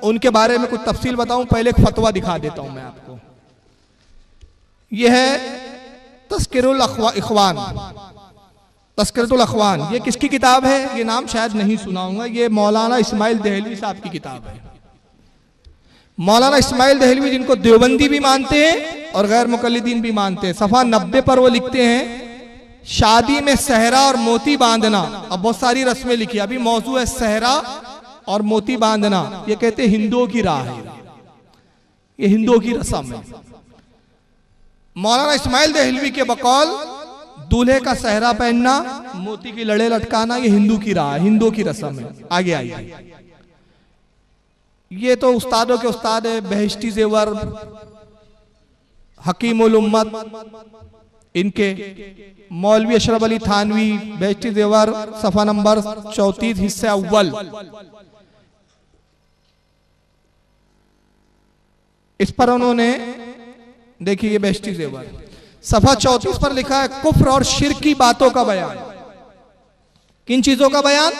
उनके बारे में कुछ तफसील बताऊं, पहले एक फतवा दिखा देता हूं मैं आपको। यह है तस्किरुल इख्वान, तस्किरुल इख्वान। ये किसकी किताब है? ये नाम शायद नहीं सुनाऊंगा। ये मौलाना इस्माइल दहलवी साहब की किताब है। मौलाना इस्माइल दहलवी, जिनको देवबंदी भी मानते हैं और गैर मुकल्लिदीन भी मानते हैं, सफा 90 पर वो लिखते हैं, शादी में सहरा और मोती बांधना, अब बहुत सारी रस्में लिखी, अभी मौजू है सहरा और मोती बांधना। ये कहते हैं हिंदुओं की राह है, ये हिंदुओं की रस्म है। मौलाना इस्माइल दहलवी के बकौल दूल्हे का सहरा पहनना, मोती की लड़े लटकाना, ये हिंदू की राह है, हिंदुओं की रस्म है। आगे आइए। ये तो उस्तादों के उस्ताद है, बहिश्ती ज़ेवर, हकीमुल उम्मत, इनके मौलवी अशरफ अली थानवी, बहिश्ती ज़ेवर, सफ़ा नंबर 34 हिस्सा अव्वल। इस पर उन्होंने देखिए, ये बहिश्ती ज़ेवर सफ़ा 34 पर लिखा है, कुफ्र और शिर्क की बातों का बयान। किन चीजों का बयान?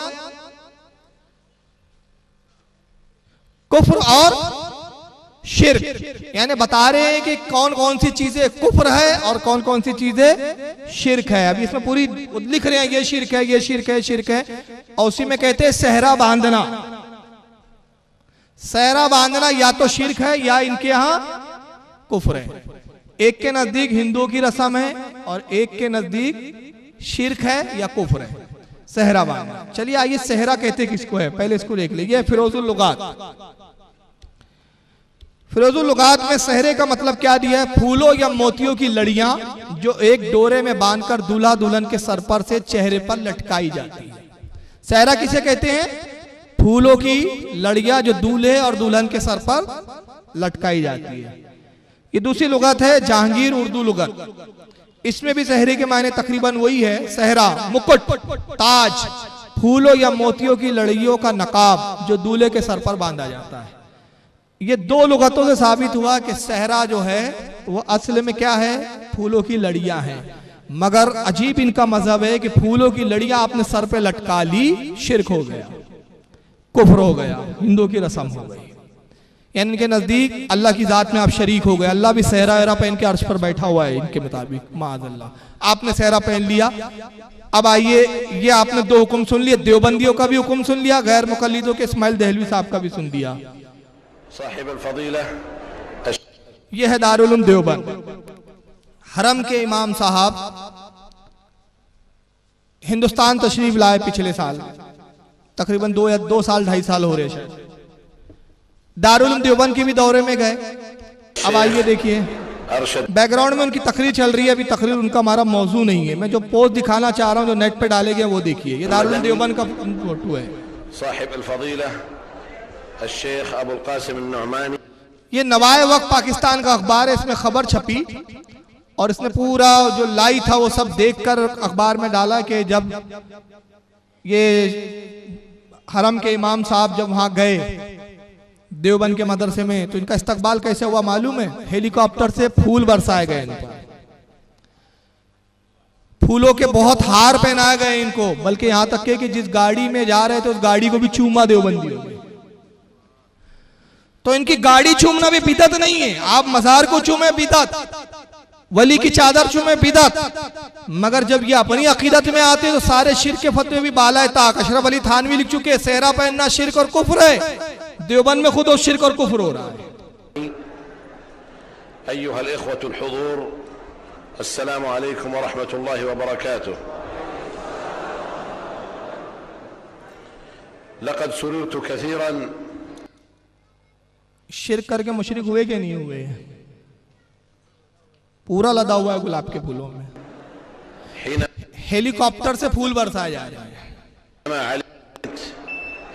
कुफ्र और शिर्क। यानी बता रहे हैं कि कौन कौन सी चीजें कुफ्र है और कौन कौन सी चीजें शिर्क है। अभी इसमें पूरी लिख रहे हैं, ये शिर्क है, ये शिर्क है, शिर्क है। और उसी में कहते हैं सहरा बांधना। सहरा बांधना या तो शिर्क है या इनके यहां कुफ्र है। एक के नजदीक हिंदुओं की रस्म है और एक के नजदीक शिर्क है या कुफ्र है, सहरा बांधना। चलिए आइए, सहरा कहते किसको है, पहले इसको देख लीजिए। फिरोजुल लुगात, फिरोजुल लुगात में सहरे का मतलब क्या दिया है? फूलों या मोतियों की लड़ियां जो एक डोरे में बांधकर दूल्हा दुल्हन के सर पर से चेहरे पर लटकाई जाती है। सहरा किसे कहते हैं? फूलों की लड़ियां जो दूल्हे और दुल्हन के सर पर लटकाई जाती है। ये दूसरी लुगत है जहांगीर उर्दू लुगत। इसमें भी सहरे के मायने तकरीबन वही है। सहरा मुकुट, ताज, फूलों या मोतियों की लड़ियों का नकाब जो दूल्हे के सर पर बांधा जाता है। ये दो लुगतों से साबित हुआ कि सहरा जो है वो असल में क्या है? फूलों की लड़ियां हैं। मगर अजीब इनका मजहब है कि फूलों की लड़ियां आपने सर पे लटका ली, शिर्क हो गया, कुफ्र हो गया, हिंदुओं की रस्म हो गई। यानी इनके नजदीक अल्लाह की जात में आप शरीक हो गए। अल्लाह भी सहरा वहरा पहन के अर्श पर बैठा हुआ है इनके मुताबिक, माअज़ल्लाह। आपने सहरा पहन लिया। अब आइए, ये आपने दो हुक्म सुन लिए, देवबंदियों का भी हुक्म सुन लिया, गैर मुकल्लिदों के इस्माइल दहलवी साहब का भी सुन लिया। यह है दारुल उलूम देवबंद। हरम के इमाम साहब हिंदुस्तान तशरीफ लाए पिछले साल, तकरीबन 2 साल 2.5 साल हो रहे शायद। दारुल उलूम देवबंद के भी दौरे में गए। अब आइए देखिए, बैकग्राउंड में उनकी तकरीर चल रही है। अभी तकरीर उनका हमारा मौजू नहीं है। मैं जो पोस्ट दिखाना चाह रहा हूँ जो नेट पे डाले गए वो देखिए। ये दारुल उलूम देवबंद का फोटो है, साहिब अल-फदीला शेख अबुल कासिम अन-नुअमानी। ये नवाए वक्त पाकिस्तान का अखबार है, इसमें खबर छपी और इसने पूरा जो लाई था वो सब देखकर अखबार में डाला कि जब ये हरम के इमाम साहब जब वहां गए देवबंद के मदरसे में तो इनका इस्तकबाल कैसे हुआ मालूम है? हेलीकॉप्टर से फूल बरसाए गए इन पर, फूलों के बहुत हार पहनाए गए इनको, बल्कि यहां तक कि जिस गाड़ी में जा रहे थे उस गाड़ी को भी चूमा देवबंदी हो गई। तो इनकी गाड़ी चूमना भी बिदअत नहीं है। आप मजार को चूमे बिदअत, वली की चादर चूमे बिदअत, मगर जब ये अपनी अकीदत में आते तो सारे शिर्क के फतवे भी बाला ताक। अशरफ अली थानवी लिख चुके हैं सेहरा पहनना शिर्क और कुफ्र है। देवबंद में खुद वो शिर्क और कुफ्र हो रहा है। अय्युहल इख्वतुल हुजूर, अस्सलामु अलैकुम व रहमतुल्लाहि व बरकातुहू। लक़द सुरुरतु कसीरन। शिर्क करके मुशरिक हुए कि नहीं हुए? पूरा लदा हुआ है गुलाब के फूलों में। हेलीकॉप्टर से फूल बरसाए जा रहे हैं।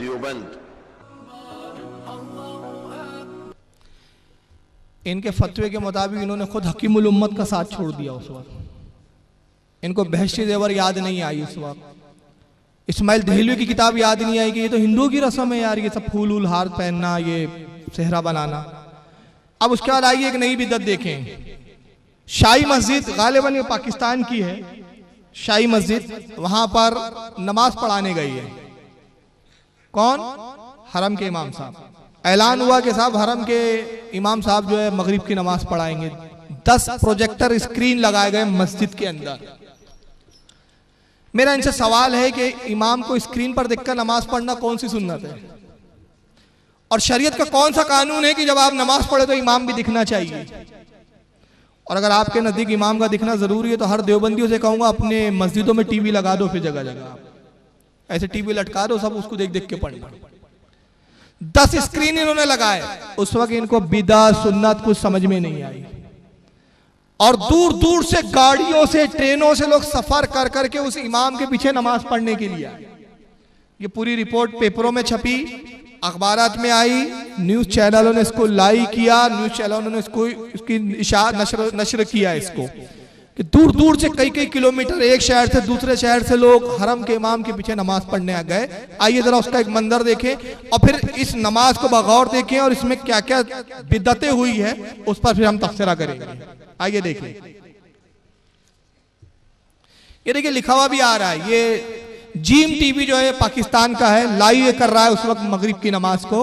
देवबंद। इनके फतवे के मुताबिक इन्होंने खुद हकीमुल उम्मत का साथ छोड़ दिया उस वक्त। इनको बहशी जेवर याद नहीं आई उस वक्त। इस्माइल दहलवी की किताब याद नहीं आई कि ये तो हिंदुओं की रस्म है यार, ये सब फूल उल हार पहनना, ये सेहरा बनाना। अब उसके बाद आइए एक नई बिदअत देखें। शाही मस्जिद गालिबन ये पाकिस्तान की है, शाही मस्जिद, वहां पर नमाज पढ़ाने गई है कौन? हरम के इमाम साहब। ऐलान हुआ कि साहब हरम के इमाम साहब जो है मगरिब की नमाज पढ़ाएंगे। 10 प्रोजेक्टर स्क्रीन लगाए गए मस्जिद के अंदर। मेरा इनसे सवाल है कि इमाम को स्क्रीन पर देखकर नमाज पढ़ना कौन सी सुन्नत है? और शरीयत का कौन सा कानून है कि जब आप नमाज पढ़े तो इमाम भी दिखना चाहिए? और अगर आपके नजदीक इमाम का दिखना जरूरी है तो हर देवबंदियों से कहूंगा अपने मस्जिदों में टीवी लगा दो, फिर जगह जगह ऐसे टीवी लटका दो, सब उसको देख देख के पढ़ना। 10 स्क्रीन इन्होंने लगाए। उस वक्त इनको बिदअत सुन्नत कुछ समझ में नहीं आई और दूर दूर से गाड़ियों से ट्रेनों से लोग सफर कर करके उस इमाम के पीछे नमाज पढ़ने के लिए आए। ये पूरी रिपोर्ट पेपरों में छपी, अखबारात में आई, न्यूज चैनलों ने इसको लाइव किया, न्यूज चैनलों ने इसको इसकी नशर किया इसको कि दूर दूर से कई कई किलोमीटर एक शहर से दूसरे शहर से लोग हरम के इमाम के पीछे नमाज पढ़ने आ गए। आइए जरा उसका एक मंजर देखें और फिर इस नमाज को बगौर देखें और इसमें क्या क्या बिदअतें हुई है उस पर फिर हम तफसीरा करेंगे। आइए देखिए, ये देखिए लिखा हुआ भी आ रहा है। ये जीम टीवी जो है पाकिस्तान का है, लाइव कर रहा है उस वक्त मगरिब की नमाज को,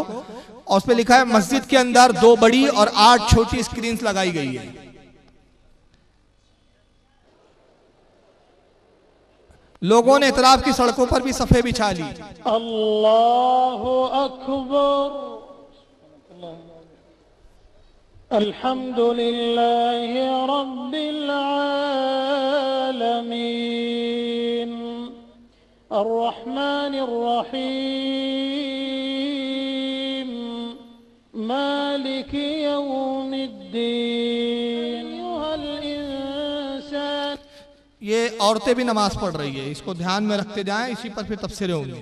और उस पर लिखा है मस्जिद के अंदर 2 बड़ी और 8 छोटी स्क्रीन लगाई गई है। लोगों ने इतराफ की सड़कों पर भी सफे बिछा ली। अल्लाहु अकबर, अल्हम्दुलिल्लाहि रब्बिल आलमीन, अर्रहमानिर रहीम, मालिकि यौमिद्दीन। ये औरतें भी नमाज पढ़ रही है, इसको ध्यान में रखते जाएं, इसी पर फिर तफसीरें होंगी।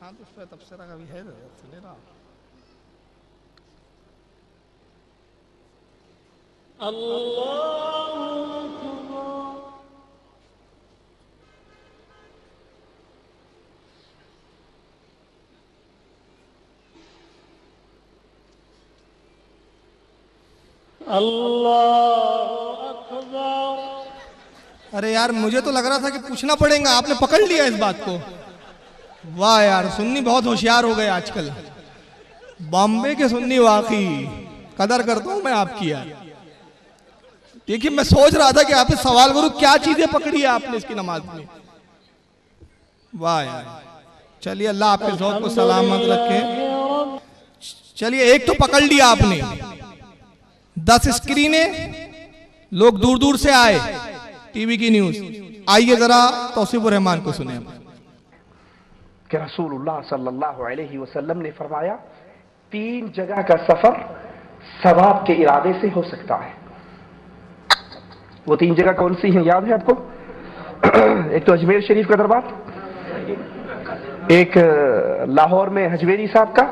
हाँ तो उस पर तफसीरा का भी है ना। अल्लाहु अकबर। अल्लाहु अकबर। अरे यार मुझे तो लग रहा था कि पूछना पड़ेगा, आपने पकड़ लिया इस बात को। वाह यार, सुन्नी बहुत होशियार हो गए आजकल, बॉम्बे के सुन्नी, वाकई कदर करता हूं मैं आपकी यार। देखिए मैं सोच रहा था कि आपसे सवाल करूं, क्या चीजें पकड़ी है आपने इसकी नमाज में। वाह यार, चलिए अल्लाह आपके ज़ौक़ को सलामत रखे। चलिए एक तो पकड़ लिया आपने, 10 स्क्रीनें, लोग दूर दूर से आए, टीवी की न्यूज। आइए जरा तौसीफुर रहमान को सुने कि रसूलुल्लाह सल्लल्लाहु अलैहि वसल्लम ने फरमाया 3 जगह का सफर सवाब के इरादे से हो सकता है। वो 3 जगह कौन सी हैं, याद है आपको? एक तो अजमेर शरीफ का दरबार, एक लाहौर में हजवेरी साहब का,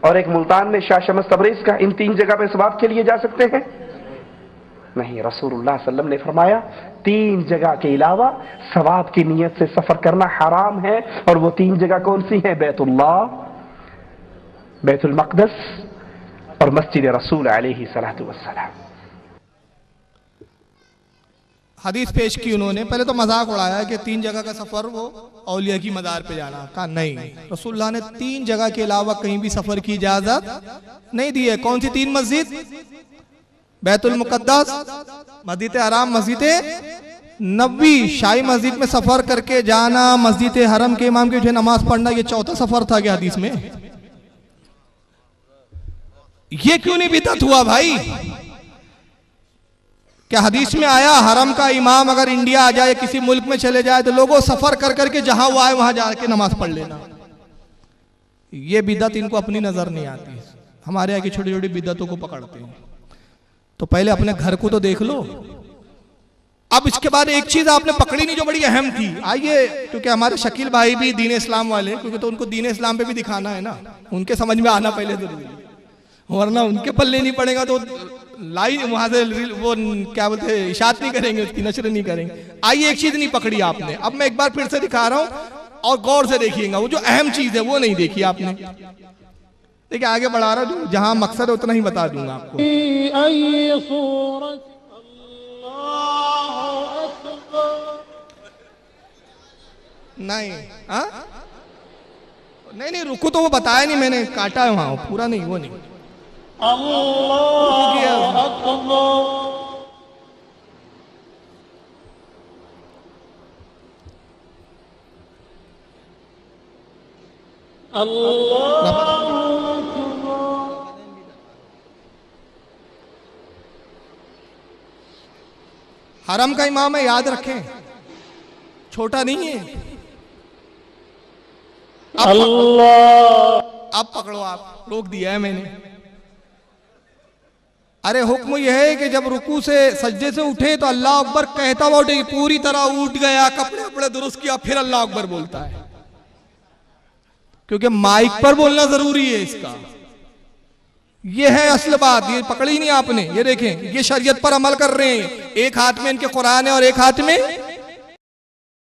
और एक मुल्तान में शाह शमस तबरेज का। इन 3 जगह पे सवाब के लिए जा सकते हैं? नहीं, रसूलुल्लाह सल्लल्लाहु अलैहि वसल्लम ने फरमाया 3 जगह के अलावा सवाब की नीयत से सफर करना हराम है। और वो 3 जगह कौन सी हैं? बैतुल्लाह, बैतुल मक़दस और मस्जिद रसूल अलैहि सलातु वस्सलाम। हदीस पेश की उन्होंने, पहले तो मजाक उड़ाया कि 3 जगह का सफर वो औलिया की मदार पे जाना, कहा नहीं, रसूलुल्लाह ने 3 जगह के अलावा कहीं भी सफर की इजाजत नहीं दी है। कौन सी 3 मस्जिद? बैतुल मुक़द्दस, मस्जिद हराम, मस्जिद नबवी। शाही मस्जिद में सफर करके जाना, मस्जिद हरम के इमाम की नमाज पढ़ना, ये 4था सफर था क्या हदीस में? ये क्यों नहीं बिदअत हुआ भाई? क्या हदीस में आया हरम का इमाम अगर इंडिया आ जाए, किसी मुल्क में चले जाए, तो लोगों सफर कर करके जहां वो आए वहां जाके नमाज पढ़ लेना? ये बिदअत इनको अपनी नजर नहीं आती। हमारे यहाँ की छोटी छोटी बिदअतों को पकड़ते हैं। तो पहले अपने घर को तो देख लो। अब इसके बाद एक चीज आपने पकड़ी नहीं जो बड़ी अहम थी। आइए, क्योंकि हमारे शकील भाई भी दीन इस्लाम वाले, क्योंकि तो उनको दीन इस्लाम पे भी दिखाना है ना, उनके समझ में आना पहले जरूरी है, वरना उनके पल्ले नहीं पड़ेगा तो लाइन वहां से वो क्या बोलते हैं, इशात नहीं करेंगे, उसकी नशर नहीं करेंगे। आइए, एक चीज नहीं पकड़ी आपने, अब मैं एक बार फिर से दिखा रहा हूं और गौर से देखिएगा। वो जो अहम चीज है वो नहीं देखी आपने। देखिए आगे बढ़ा रहा हूं, जहां मकसद है उतना ही बता दूंगा आपको। नहीं नहीं, रुकू तो वो बताया नहीं मैंने, काटा है वहां, पूरा नहीं, वो नहीं। अल्लाहु अकबर। हरम का इमाम है, याद रखें, छोटा नहीं है। अब पकड़ो आप, रोक दिया है मैंने। अरे हुक्म यह है कि जब रुकू से सज्जे से उठे तो अल्लाह अकबर कहता हुआ उठे, पूरी तरह उठ गया, कपड़े वपड़े दुरुस्त किया, फिर अल्लाह अकबर बोलता है, क्योंकि माइक पर बोलना जरूरी है इसका। ये है असल बात, ये पकड़ी नहीं आपने। ये देखें, ये शरीयत पर अमल कर रहे हैं, एक हाथ में इनके कुरान है और एक हाथ में